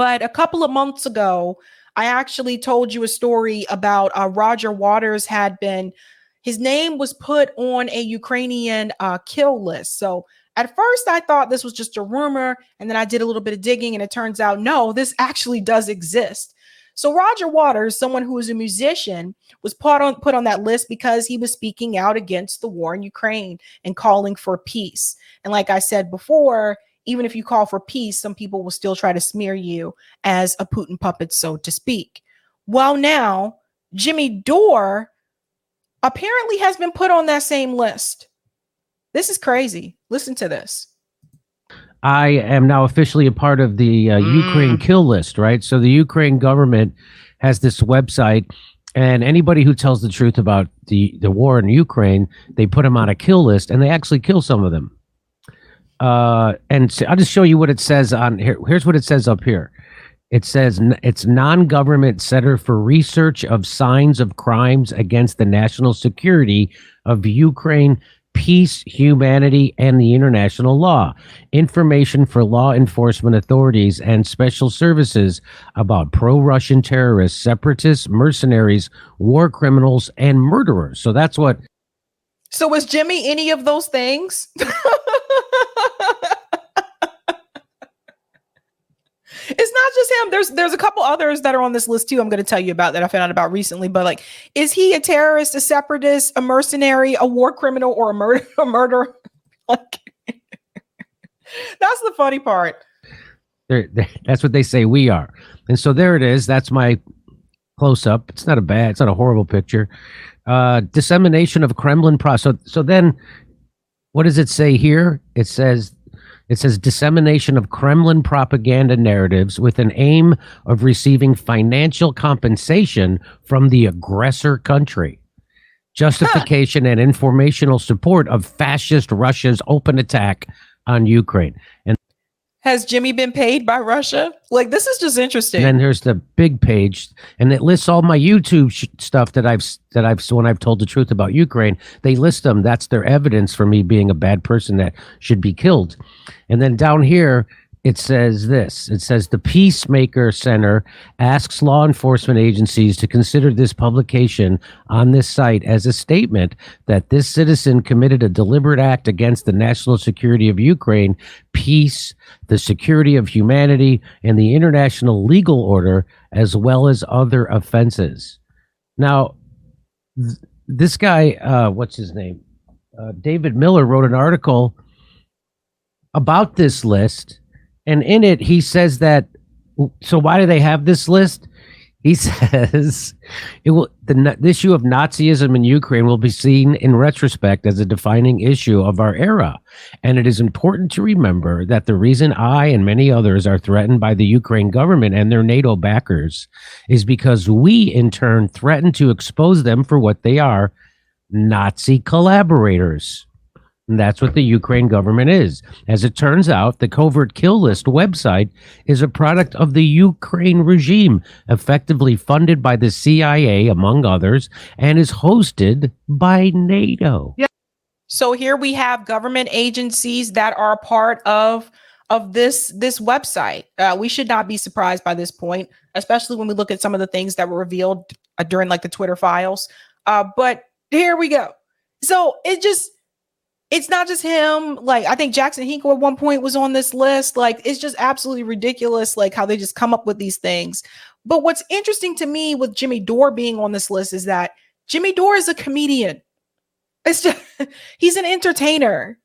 But a couple of months ago, I actually told you a story about Roger Waters his name was put on a Ukrainian kill list. So at first I thought this was just a rumor, and then I did a little bit of digging, and it turns out, no, this actually does exist. So Roger Waters, someone who is a musician, was put on that list because he was speaking out against the war in Ukraine and calling for peace. And like I said before, even if you call for peace, some people will still try to smear you as a Putin puppet, so to speak. Well, now Jimmy Dore apparently has been put on that same list. This is crazy. Listen to this. I am now officially a part of the Ukraine kill list, right? So the Ukraine government has this website, and anybody who tells the truth about the war in Ukraine, they put them on a kill list, and they actually kill some of them. And so I'll just show you what it says on here. Here's what it says up here. It says it's non-government center for research of signs of crimes against the national security of Ukraine, peace, humanity, and the international law. Information for law enforcement authorities and special services about pro-Russian terrorists, separatists, mercenaries, war criminals, and murderers. So that's what. So is Jimmy any of those things? It's not just him. There's a couple others that are on this list too. I'm going to tell you about that I found out about recently. But like, is he a terrorist, a separatist, a mercenary, a war criminal, or a murderer? Like, that's the funny part. That's what they say we are. And so there it is. That's my close up. It's not a horrible picture. Dissemination of Kremlin So then what does it say here? It says dissemination of Kremlin propaganda narratives with an aim of receiving financial compensation from the aggressor country. Justification and informational support of fascist Russia's open attack on Ukraine. And has Jimmy been paid by Russia? Like, this is just interesting. And then there's the big page, and it lists all my YouTube stuff that I've when I've told the truth about Ukraine. They list them. That's their evidence for me being a bad person that should be killed. And then down here, it says this. It says the Peacemaker Center asks law enforcement agencies to consider this publication on this site as a statement that this citizen committed a deliberate act against the national security of Ukraine, peace, the security of humanity, and the international legal order, as well as other offenses. Now, this guy, what's his name? David Miller wrote an article about this list. And in it, he says that, so why do they have this list? He says the issue of Nazism in Ukraine will be seen in retrospect as a defining issue of our era. And it is important to remember that the reason I and many others are threatened by the Ukraine government and their NATO backers is because we, in turn, threaten to expose them for what they are, Nazi collaborators. And that's what the Ukraine government is. As it turns out, the Covert Kill List website is a product of the Ukraine regime, effectively funded by the CIA, among others, and is hosted by NATO. Yeah. So here we have government agencies that are part of this website. We should not be surprised by this point, especially when we look at some of the things that were revealed during like the Twitter files. But here we go. So it's not just him. Like, I think Jackson Hinkle at one point was on this list. Like, it's just absolutely ridiculous, like how they just come up with these things. But what's interesting to me with Jimmy Dore being on this list is that Jimmy Dore is a comedian. It's just, he's an entertainer.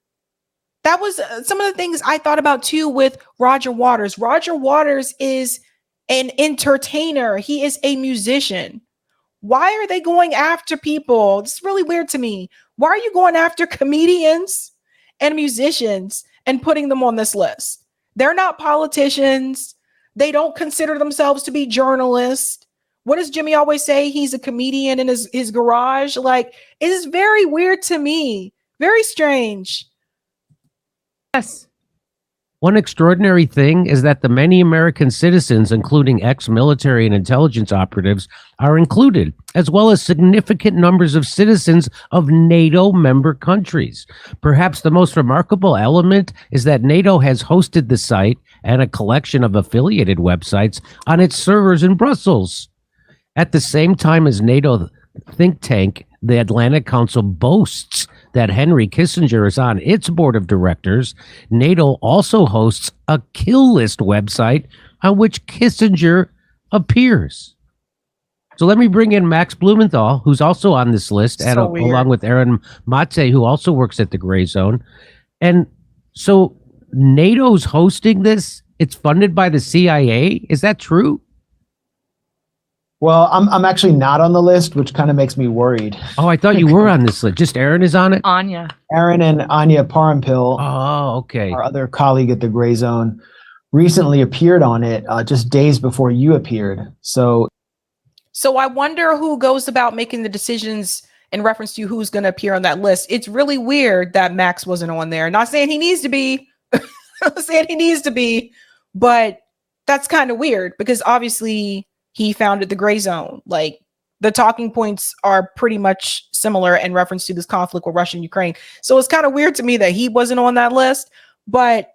That was some of the things I thought about too with Roger Waters. Roger Waters is an entertainer. He is a musician. Why are they going after people? It's really weird to me. Why are you going after comedians and musicians and putting them on this list? They're not politicians. They don't consider themselves to be journalists. What does Jimmy always say? He's a comedian in his garage. Like, it is very weird to me. Very strange. Yes. One extraordinary thing is that the many American citizens, including ex-military and intelligence operatives, are included, as well as significant numbers of citizens of NATO member countries. Perhaps the most remarkable element is that NATO has hosted the site and a collection of affiliated websites on its servers in Brussels. At the same time as NATO think tank, the Atlantic Council boasts that Henry Kissinger is on its board of directors, NATO also hosts a kill list website on which Kissinger appears. So let me bring in Max Blumenthal, who's also on this list, and along with Aaron Mate, who also works at the Gray Zone. And so NATO's hosting this. It's funded by the CIA. Is that true? Well, I'm actually not on the list, which kind of makes me worried. Oh, I thought you were on this list. Just Aaron is on it? Anya. Aaron and Anya Parampil, Oh, okay. our other colleague at the Gray Zone, recently appeared on it just days before you appeared. So I wonder who goes about making the decisions in reference to who's going to appear on that list. It's really weird that Max wasn't on there. Not saying he needs to be, not saying he needs to be, but that's kind of weird because obviously he founded the Gray Zone. Like the talking points are pretty much similar in reference to this conflict with Russia and Ukraine. So it's kind of weird to me that he wasn't on that list, but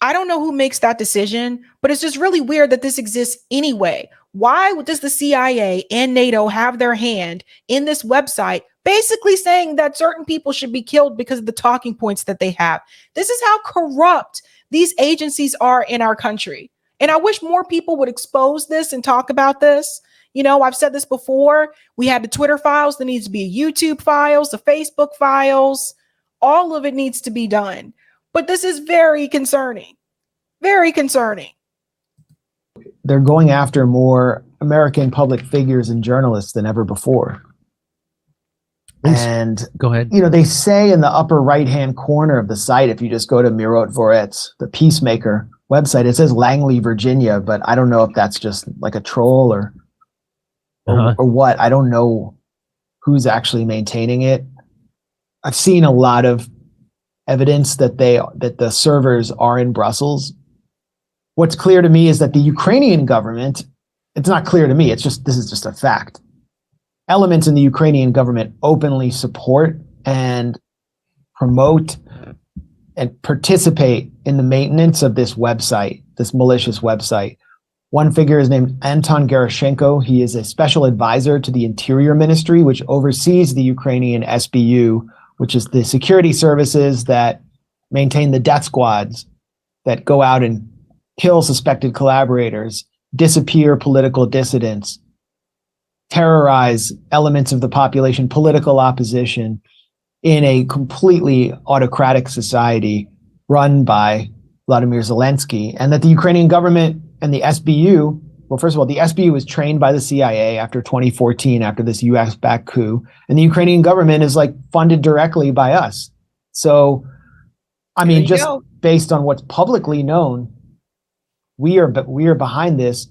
I don't know who makes that decision, but it's just really weird that this exists anyway. Why does the CIA and NATO have their hand in this website, basically saying that certain people should be killed because of the talking points that they have? This is how corrupt these agencies are in our country. And I wish more people would expose this and talk about this. You know, I've said this before. We had the Twitter files. There needs to be YouTube files, the Facebook files. All of it needs to be done. But this is very concerning. Very concerning. they're going after more American public figures and journalists than ever before. And go ahead. You know, they say in the upper right-hand corner of the site, if you just go to Mirot Voretz, the Peacemaker website, it says Langley, Virginia, but I don't know if that's just like a troll or what. I don't know who's actually maintaining it. I've seen a lot of evidence that the servers are in Brussels. What's clear to me is that the Ukrainian government, it's not clear to me, this is just a fact. Elements in the Ukrainian government openly support and promote and participate in the maintenance of this website, this malicious website. One figure is named Anton Gerashenko. He is a special advisor to the Interior Ministry, which oversees the Ukrainian SBU, which is the security services that maintain the death squads that go out and kill suspected collaborators, disappear political dissidents, terrorize elements of the population, political opposition, in a completely autocratic society run by Vladimir Zelensky. And that the Ukrainian government and the SBU, well, first of all, the SBU was trained by the CIA after 2014, after this US-backed coup, and the Ukrainian government is like funded directly by us. So, I mean, just based on what's publicly known, we are behind this.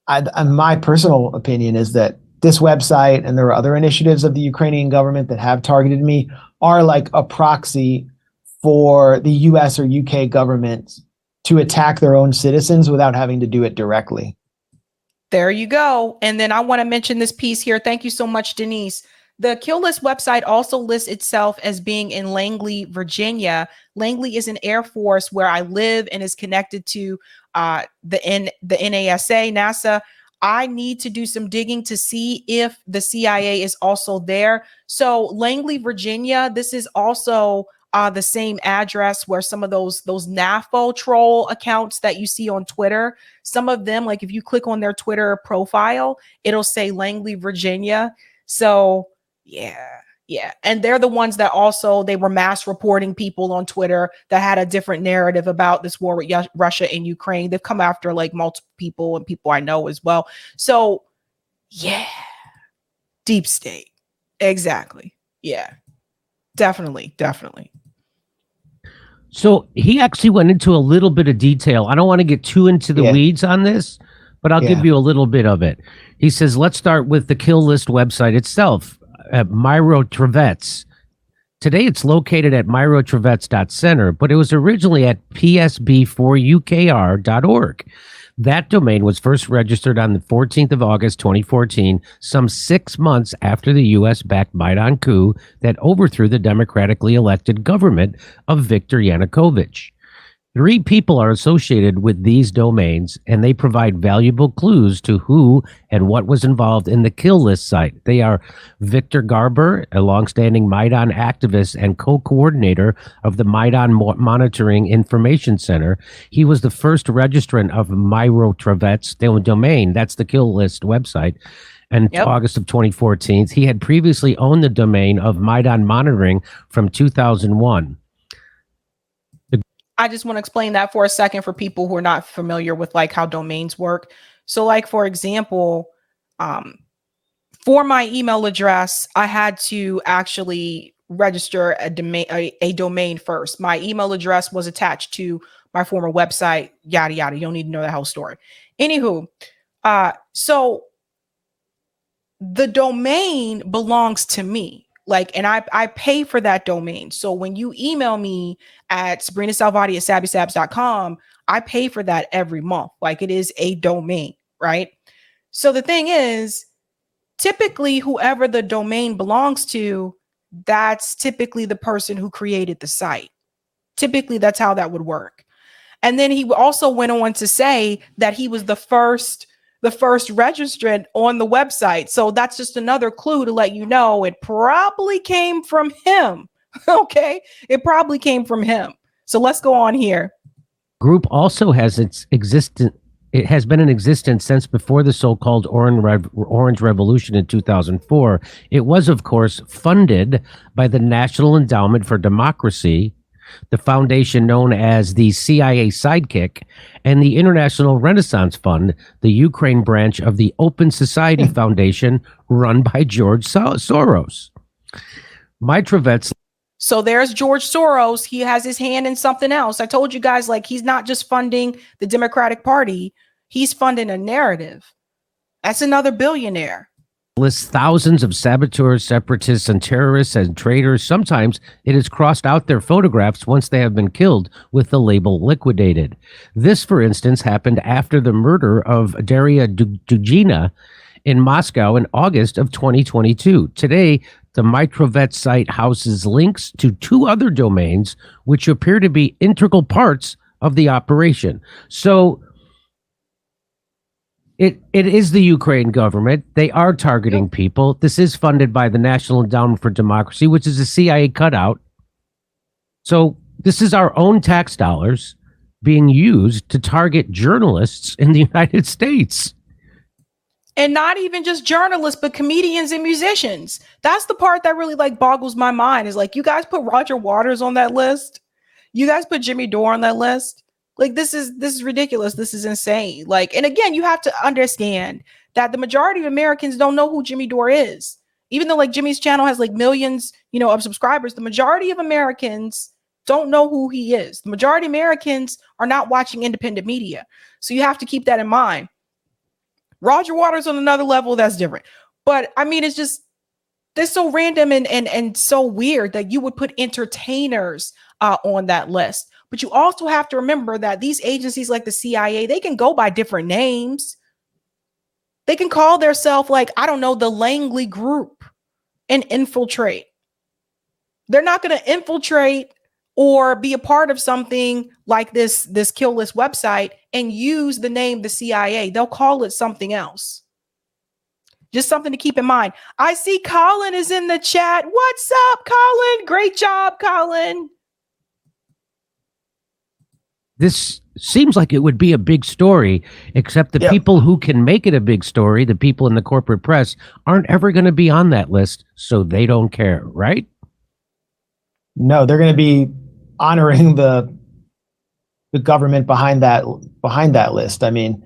And my personal opinion is that this website, and there are other initiatives of the Ukrainian government that have targeted me, are like a proxy for the US or UK governments to attack their own citizens without having to do it directly. There you go. And then I want to mention this piece here. Thank you so much, Denise. The Kill List website also lists itself as being in Langley, Virginia. Langley is an Air Force where I live and is connected to the NASA, NASA. I need to do some digging to see if the CIA is also there. So Langley, Virginia, this is also the same address where some of those NAFO troll accounts that you see on Twitter, some of them, like if you click on their Twitter profile, it'll say Langley, Virginia. So yeah. And they're the ones that also, they were mass reporting people on Twitter that had a different narrative about this war with Russia and Ukraine. They've come after like multiple people and people I know as well. So yeah, deep state. Exactly. Yeah, definitely. So he actually went into a little bit of detail. I don't want to get too into the weeds on this, but I'll give you a little bit of it. He says, let's start with the Kill List website itself. Myro Trevets Today it's located at myrotrevets.center, but it was originally at psb4ukr.org. That domain was first registered on the 14th of August, 2014, some 6 months after the U.S.-backed Maidan coup that overthrew the democratically elected government of Viktor Yanukovych. 3 people are associated with these domains, and they provide valuable clues to who and what was involved in the kill list site. They are Victor Garber, a longstanding Maidan activist and co-coordinator of the Maidan Monitoring Information Center. He was the first registrant of Myrotrevets domain. That's the kill list website. And August of 2014, he had previously owned the domain of Maidan Monitoring from 2001. I just want to explain that for a second for people who are not familiar with like how domains work. So like, for example, for my email address, I had to actually register a domain first. My email address was attached to my former website, yada, yada. You don't need to know the whole story. Anywho, so the domain belongs to me. Like, and I pay for that domain. So when you email me at sabrinasalvati at sabbysabs.com, I pay for that every month. Like, it is a domain, right? So the thing is, typically whoever the domain belongs to, that's typically the person who created the site. Typically, that's how that would work. And then he also went on to say that he was the first registrant on the website. So that's just another clue to let you know it probably came from him. Okay. It probably came from him. So let's go on here. Group also has it has been in existence since before the so-called Orange Revolution in 2004. It was, of course, funded by the National Endowment for Democracy, the foundation known as the CIA Sidekick, and the International Renaissance Fund, the Ukraine branch of the Open Society Foundation run by George Soros. Myrotrevets. So there's George Soros. He has his hand in something else. I told you guys, like, he's not just funding the Democratic Party. He's funding a narrative. That's another billionaire. Lists thousands of saboteurs, separatists, and terrorists and traitors. Sometimes it has crossed out their photographs once they have been killed with the label liquidated. This, for instance, happened after the murder of Daria Dugina in Moscow in August of 2022. Today, the Myrotrevets site houses links to 2 other domains which appear to be integral parts of the operation. So it is the Ukraine government. They are targeting people. This is funded by the National Endowment for Democracy, which is a CIA cutout. So this is our own tax dollars being used to target journalists in the United States. And not even just journalists, but comedians and musicians. That's the part that really like boggles my mind, is like, you guys put Roger Waters on that list. You guys put Jimmy Dore on that list. Like, this is ridiculous. This is insane. Like, and again, you have to understand that the majority of Americans don't know who Jimmy Dore is. Even though like Jimmy's channel has like millions, of subscribers, the majority of Americans don't know who he is. The majority of Americans are not watching independent media. So you have to keep that in mind. Roger Waters on another level, that's different. But I mean, it's so random and so weird that you would put entertainers on that list. But you also have to remember that these agencies like the CIA, they can go by different names. They can call themselves, like, I don't know, the Langley Group, and infiltrate. They're not going to infiltrate or be a part of something like this kill list website and use the name the CIA. They'll call it something else. Just something to keep in mind. I see Colin is in the chat. What's up, Colin? Great job, Colin. This seems like it would be a big story, except the people who can make it a big story, the people in the corporate press, aren't ever going to be on that list, so they don't care, right? No, they're going to be honoring the government behind that list. I mean,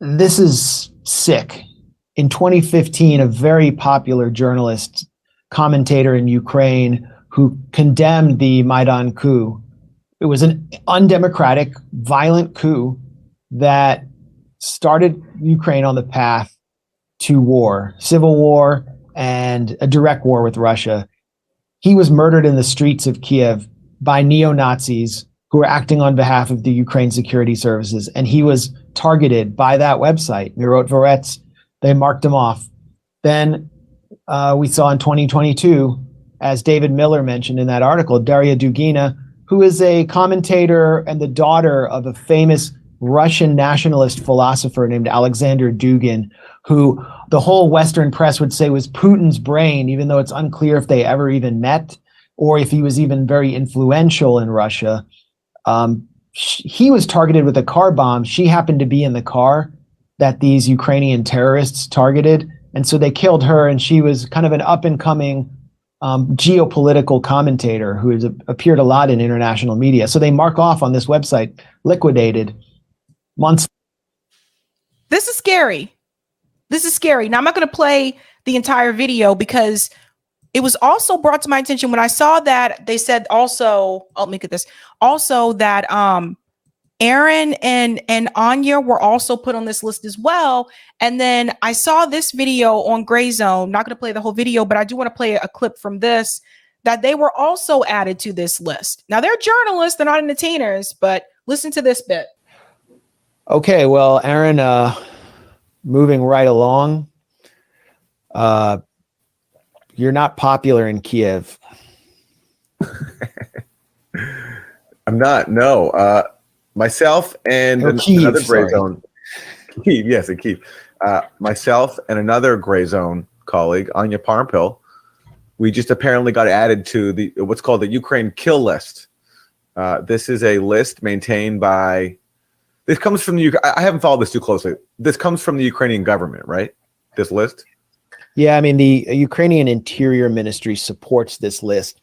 this is sick. In 2015, a very popular journalist, commentator in Ukraine, who condemned the Maidan coup. It was an undemocratic, violent coup that started Ukraine on the path to war, civil war, and a direct war with Russia. he was murdered in the streets of Kiev by neo-Nazis who were acting on behalf of the Ukraine security services. And he was targeted by that website, Mirot Vorets. They marked him off. Then we saw in 2022, as David Miller mentioned in that article, Daria Dugina, who is a commentator and the daughter of a famous Russian nationalist philosopher named Alexander Dugin, who the whole Western press would say was Putin's brain, even though it's unclear if they ever even met or if he was even very influential in Russia. He was targeted with a car bomb. She happened to be in the car that these Ukrainian terrorists targeted. And so they killed her, and she was kind of an up-and-coming geopolitical commentator who has appeared a lot in international media. So they mark off on this website, liquidated months. This is scary. This is scary. Now, I'm not going to play the entire video because it was also brought to my attention when I saw that they said also, let me get this, also that Aaron and Anya were also put on this list as well. And then I saw this video on Gray Zone. Not going to play the whole video, but I do want to play a clip from this, that they were also added to this list. Now, they're journalists, they're not entertainers, but listen to this bit. Okay, well, Aaron, moving right along. You're not popular in Kiev. I'm not, no. Myself and another gray zone. Kiev, yes, in Kiev. Myself and another gray zone colleague, Anya Parmpil, we just apparently got added to the what's called the Ukraine kill list. This is a list maintained by. This comes from the. I haven't followed this too closely. This comes from the Ukrainian government, right? This list. Yeah, I mean the Ukrainian Interior Ministry supports this list.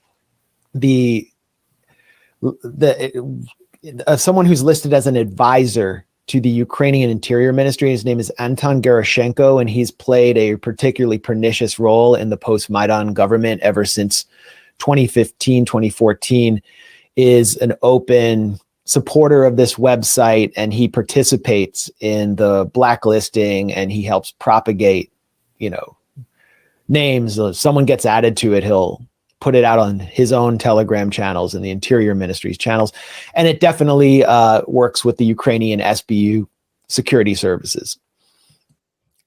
Someone who's listed as an advisor to the Ukrainian Interior Ministry, his name is Anton Gerashenko, and he's played a particularly pernicious role in the post-Maidan government ever since 2015, 2014, is an open supporter of this website, and he participates in the blacklisting, and he helps propagate, names. If someone gets added to it, he'll put it out on his own Telegram channels and the Interior Ministry's channels. And it definitely works with the Ukrainian SBU security services.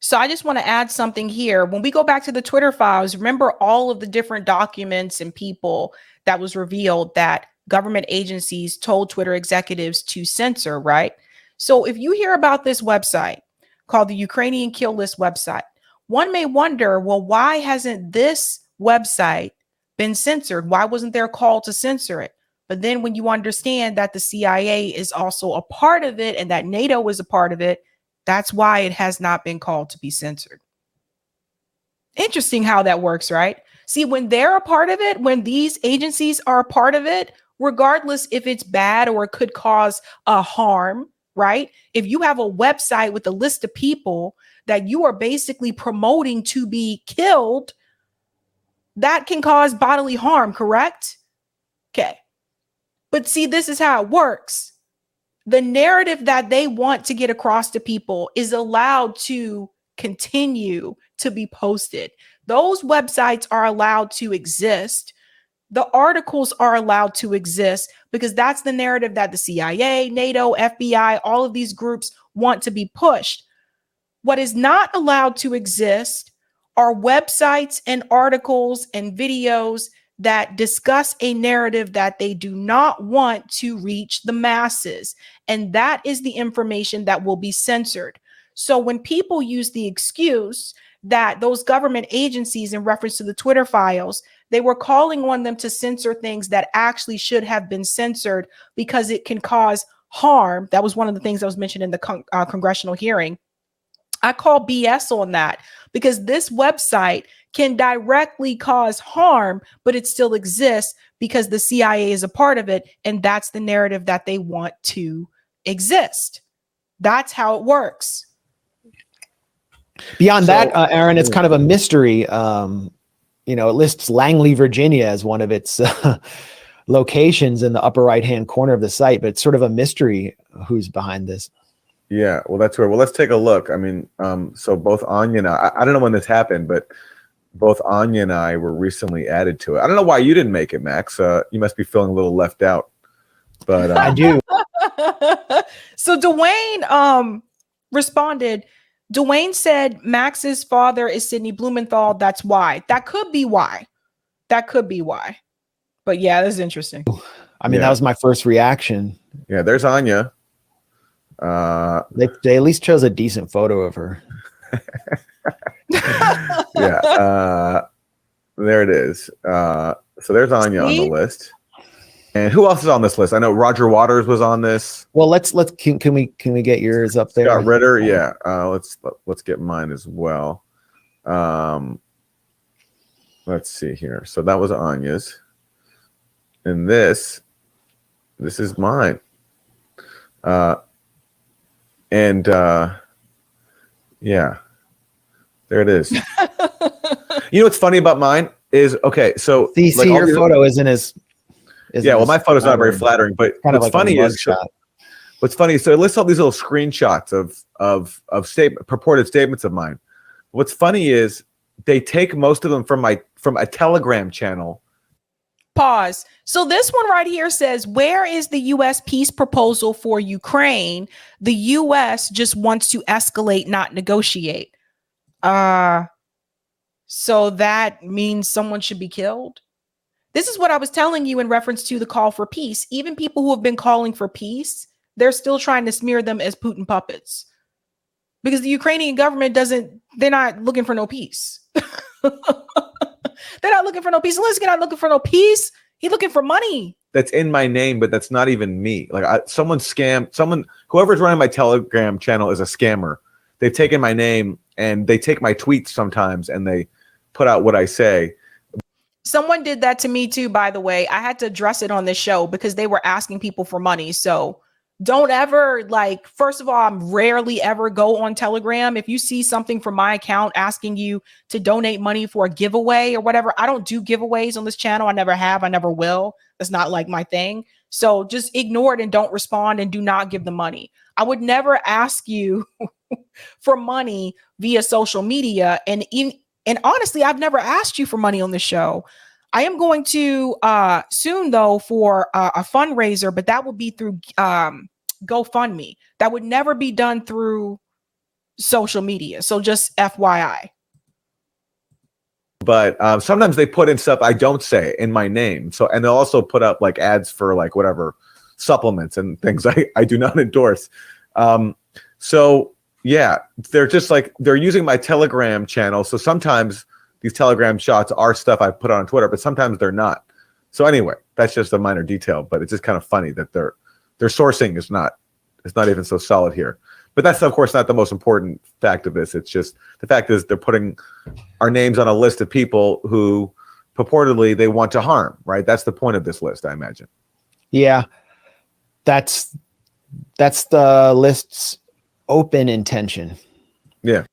So I just want to add something here. When we go back to the Twitter files, remember all of the different documents and people that was revealed that government agencies told Twitter executives to censor, right? So if you hear about this website called the Ukrainian Kill List website, one may wonder, well, why hasn't this website been censored? Why wasn't there a call to censor it? But then when you understand that the CIA is also a part of it and that NATO is a part of it, that's why it has not been called to be censored. Interesting how that works, right? See, when they're a part of it, when these agencies are a part of it, regardless if it's bad or it could cause a harm, right? If you have a website with a list of people that you are basically promoting to be killed, that can cause bodily harm, correct? Okay. But see, this is how it works. The narrative that they want to get across to people is allowed to continue to be posted. Those websites are allowed to exist. The articles are allowed to exist because that's the narrative that the CIA, NATO, FBI, all of these groups want to be pushed. What is not allowed to exist are websites and articles and videos that discuss a narrative that they do not want to reach the masses. And that is the information that will be censored. So when people use the excuse that those government agencies, in reference to the Twitter files, they were calling on them to censor things that actually should have been censored because it can cause harm. That was one of the things that was mentioned in the congressional hearing. I call BS on that because this website can directly cause harm, but it still exists because the CIA is a part of it. And that's the narrative that they want to exist. That's how it works. Beyond that, Aaron, it's kind of a mystery. It lists Langley, Virginia as one of its locations in the upper right-hand corner of the site, but it's sort of a mystery who's behind this. Yeah, well, that's where. Well, let's take a look. I mean, so both Anya and I don't know when this happened, but both Anya and I were recently added to it. I don't know why you didn't make it, Max. You must be feeling a little left out. But I do. So Dwayne responded. Dwayne said Max's father is Sidney Blumenthal. That's why. That could be why. That could be why. But yeah, that's interesting. I mean, that was my first reaction. Yeah, there's Anya. They at least chose a decent photo of her. Yeah. There it is. So there's Anya on the list. And who else is on this list? I know Roger Waters was on this. Well, can we get yours up there? Scott Ritter, yeah. Let's get mine as well. Let's see here. So that was Anya's, and this is mine. Yeah, there it is. You know what's funny about mine is so see your photo isn't as. Well, my photo's not very flattering, but what's funny is so it lists all these little screenshots of purported statements of mine. What's funny is they take most of them from a Telegram channel. Pause. So this one right here says, where is the U.S. peace proposal for Ukraine? The U.S. just wants to escalate, not negotiate. So that means someone should be killed? This is what I was telling you in reference to the call for peace. Even people who have been calling for peace, they're still trying to smear them as Putin puppets. Because the Ukrainian government they're not looking for no peace. They're not looking for no peace. Zelensky's not looking for no peace. He's looking for money. That's in my name, but that's not even me. Like whoever's running my Telegram channel is a scammer. They've taken my name and they take my tweets sometimes and they put out what I say. Someone did that to me too, by the way. I had to address it on this show because they were asking people for money. So don't ever, first of all, I'm rarely ever go on Telegram. If you see something from my account asking you to donate money for a giveaway or whatever, I don't do giveaways on this channel. I never have. I never will. That's not my thing. So just ignore it and don't respond and do not give the money. I would never ask you for money via social media. And honestly, I've never asked you for money on the show. I am going to soon, though, for a fundraiser, but that will be through GoFundMe. That would never be done through social media. So just FYI. But sometimes they put in stuff I don't say in my name. And they'll also put up ads for whatever supplements and things I do not endorse. Yeah, they're just they're using my Telegram channel. So sometimes these Telegram shots are stuff I put on Twitter, but sometimes they're not. So anyway, that's just a minor detail, but it's just kind of funny that their sourcing is not even so solid here. But that's of course not the most important fact of this. It's just the fact is they're putting our names on a list of people who purportedly they want to harm, right? That's the point of this list, I imagine. Yeah. That's the list's open intention. Yeah.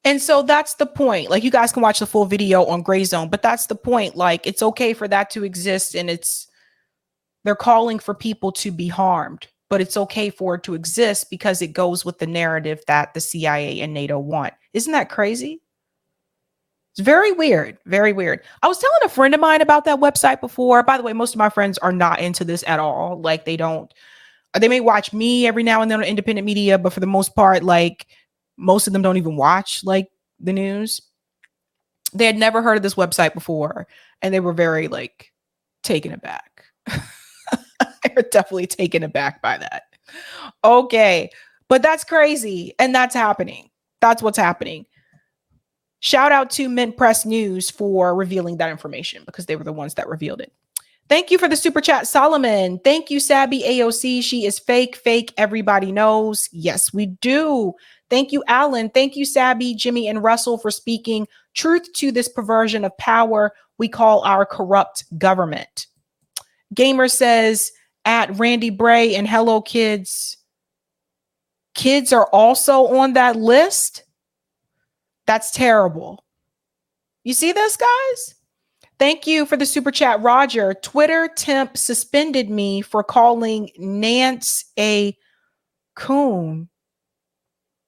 And so that's the point. You guys can watch the full video on Gray Zone, but that's the point. It's okay for that to exist, and they're calling for people to be harmed, but it's okay for it to exist because it goes with the narrative that the CIA and NATO want. Isn't that crazy? It's very weird. Very weird. I was telling a friend of mine about that website before. By the way, most of my friends are not into this at all. They may watch me every now and then on independent media, but for the most part, most of them don't even watch the news. They had never heard of this website before, and they were very taken aback. They were definitely taken aback by that. Okay, but that's crazy, and that's happening. That's what's happening. Shout out to Mint Press News for revealing that information because they were the ones that revealed it. Thank you for the super chat, Solomon. Thank you, Sabby AOC. She is fake. Everybody knows. Yes, we do. Thank you, Alan. Thank you, Sabby, Jimmy, and Russell for speaking truth to this perversion of power we call our corrupt government. Gamer says at Randy Bray and Hello Kids. Kids are also on that list. That's terrible. You see this, guys? Thank you for the super chat, Roger. Twitter temp suspended me for calling Nance a coon.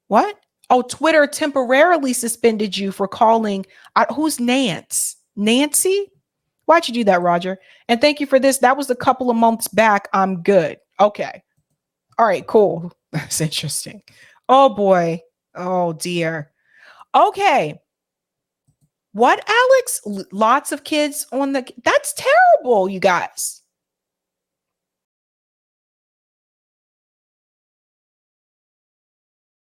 What? Oh, Twitter temporarily suspended you for calling. Who's Nance? Nancy? Why'd you do that, Roger? And thank you for this. That was a couple of months back. I'm good. Okay. All right, cool. That's interesting. Oh boy. Oh dear. Okay. What, Alex? Lots of kids on the. That's terrible, you guys.